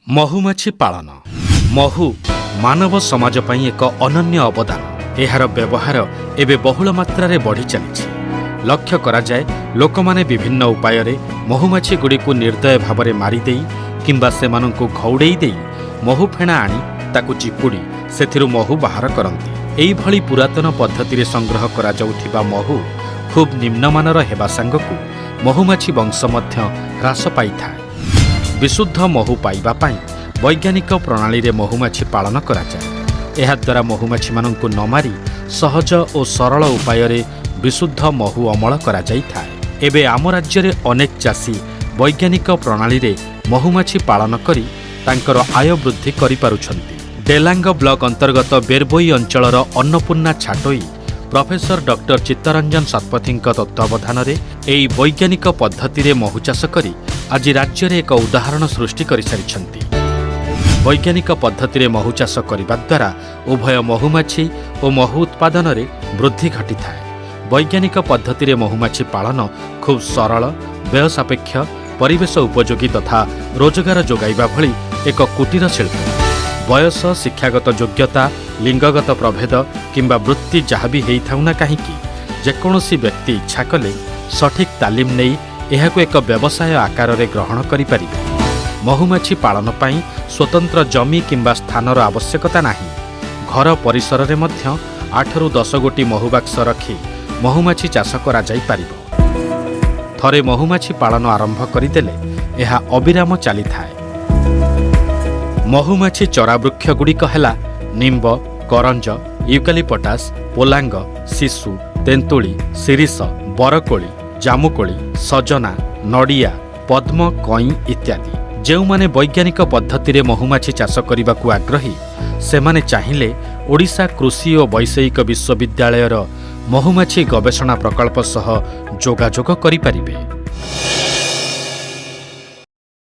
ମହୁମାଛି ପାଳନ। ମହୁ ମାନବ ସମାଜ ପାଇଁ ଏକ ଅନନ୍ୟ ଅବଦାନ। ଏହାର ବ୍ୟବହାର ଏବେ ବହୁଳ ମାତ୍ରାରେ ବଢ଼ି ଚାଲିଛି। ଲକ୍ଷ୍ୟ କରାଯାଏ ଲୋକମାନେ ବିଭିନ୍ନ ଉପାୟରେ ମହୁମାଛିଗୁଡ଼ିକୁ ନିର୍ଦ୍ଦୟ ଭାବରେ ମାରିଦେଇ କିମ୍ବା ସେମାନଙ୍କୁ ଘଉଡ଼େଇ ଦେଇ ମହୁ ଫେଣା ଆଣି ତାକୁ ଚିପୁଡ଼ି ସେଥିରୁ ମହୁ ବାହାର କରନ୍ତି। ଏହିଭଳି ପୁରାତନ ପଦ୍ଧତିରେ ସଂଗ୍ରହ କରାଯାଉଥିବା ମହୁ ଖୁବ୍ ନିମ୍ନମାନର ହେବା ସାଙ୍ଗକୁ ମହୁମାଛି ବଂଶ ମଧ୍ୟ ହ୍ରାସ ପାଇଥାଏ। ବିଶୁଦ୍ଧ ମହୁ ପାଇବା ପାଇଁ ବୈଜ୍ଞାନିକ ପ୍ରଣାଳୀରେ ମହୁମାଛି ପାଳନ କରାଯାଏ। ଏହାଦ୍ୱାରା ମହୁମାଛିମାନଙ୍କୁ ନ ମାରି ସହଜ ଓ ସରଳ ଉପାୟରେ ବିଶୁଦ୍ଧ ମହୁ ଅମଳ କରାଯାଇଥାଏ। ଏବେ ଆମ ରାଜ୍ୟରେ ଅନେକ ଚାଷୀ ବୈଜ୍ଞାନିକ ପ୍ରଣାଳୀରେ ମହୁମାଛି ପାଳନ କରି ତାଙ୍କର ଆୟ ବୃଦ୍ଧି କରିପାରୁଛନ୍ତି। ଡେଲାଙ୍ଗ ବ୍ଲକ ଅନ୍ତର୍ଗତ ବେରବୋଇ ଅଞ୍ଚଳର ଅନ୍ନପୂର୍ଣ୍ଣା ଛାଟୋଇ ପ୍ରଫେସର ଡକ୍ଟର ଚିତ୍ତରଞ୍ଜନ ଶତପଥୀଙ୍କ ତତ୍ତ୍ୱାବଧାନରେ ଏହି ବୈଜ୍ଞାନିକ ପଦ୍ଧତିରେ ମହୁ ଚାଷ କରି ଆଜି ରାଜ୍ୟରେ ଏକ ଉଦାହରଣ ସୃଷ୍ଟି କରିସାରିଛନ୍ତି। ବୈଜ୍ଞାନିକ ପଦ୍ଧତିରେ ମହୁ ଚାଷ କରିବା ଦ୍ୱାରା ଉଭୟ ମହୁମାଛି ଓ ମହୁ ଉତ୍ପାଦନରେ ବୃଦ୍ଧି ଘଟିଥାଏ। ବୈଜ୍ଞାନିକ ପଦ୍ଧତିରେ ମହୁମାଛି ପାଳନ ଖୁବ୍ ସରଳ, ବ୍ୟୟ ସାପେକ୍ଷ, ପରିବେଶ ଉପଯୋଗୀ ତଥା ରୋଜଗାର ଯୋଗାଇବା ଭଳି ଏକ କୁଟୀର ଶିଳ୍ପ। ବୟସ, ଶିକ୍ଷାଗତ ଯୋଗ୍ୟତା, ଲିଙ୍ଗଗତ ପ୍ରଭେଦ କିମ୍ବା ବୃତ୍ତି ଯାହା ବି ହେଇଥାଉ ନା କାହିଁକି ଯେକୌଣସି ବ୍ୟକ୍ତି ଇଚ୍ଛା କଲେ ସଠିକ୍ ତାଲିମ ନେଇ ଏହାକୁ ଏକ ବ୍ୟବସାୟ ଆକାରରେ ଗ୍ରହଣ କରିପାରିବେ। ମହୁମାଛି ପାଳନ ପାଇଁ ସ୍ୱତନ୍ତ୍ର ଜମି କିମ୍ବା ସ୍ଥାନର ଆବଶ୍ୟକତା ନାହିଁ। ଘର ପରିସରରେ ମଧ୍ୟ 8ରୁ 10 ଗୋଟି ମହୁବାକ୍ସ ରଖି ମହୁମାଛି ଚାଷ କରାଯାଇପାରିବ। ଥରେ ମହୁମାଛି ପାଳନ ଆରମ୍ଭ କରିଦେଲେ ଏହା ଅବିରାମ ଚାଲିଥାଏ। ମହୁମାଛି ଚରାବୃକ୍ଷଗୁଡ଼ିକ ହେଲା ନିମ୍ବ, କରଞ୍ଜ, ୟୁକାଲିପଟାସ, ପୋଲାଙ୍ଗ, ଶିଶୁ, ତେନ୍ତୁଳି, ଶିରିଷ, ବରକୋଳି, ଜାମୁକୋଳି, ସଜନା, ନଡ଼ିଆ, ପଦ୍ମ, କଇଁ ଇତ୍ୟାଦି। ଯେଉଁମାନେ ବୈଜ୍ଞାନିକ ପଦ୍ଧତିରେ ମହୁମାଛି ଚାଷ କରିବାକୁ ଆଗ୍ରହୀ ସେମାନେ ଚାହିଁଲେ ଓଡ଼ିଶା କୃଷି ଓ ବୈଷୟିକ ବିଶ୍ୱବିଦ୍ୟାଳୟର ମହୁମାଛି ଗବେଷଣା ପ୍ରକଳ୍ପ ସହ ଯୋଗାଯୋଗ କରିପାରିବେ।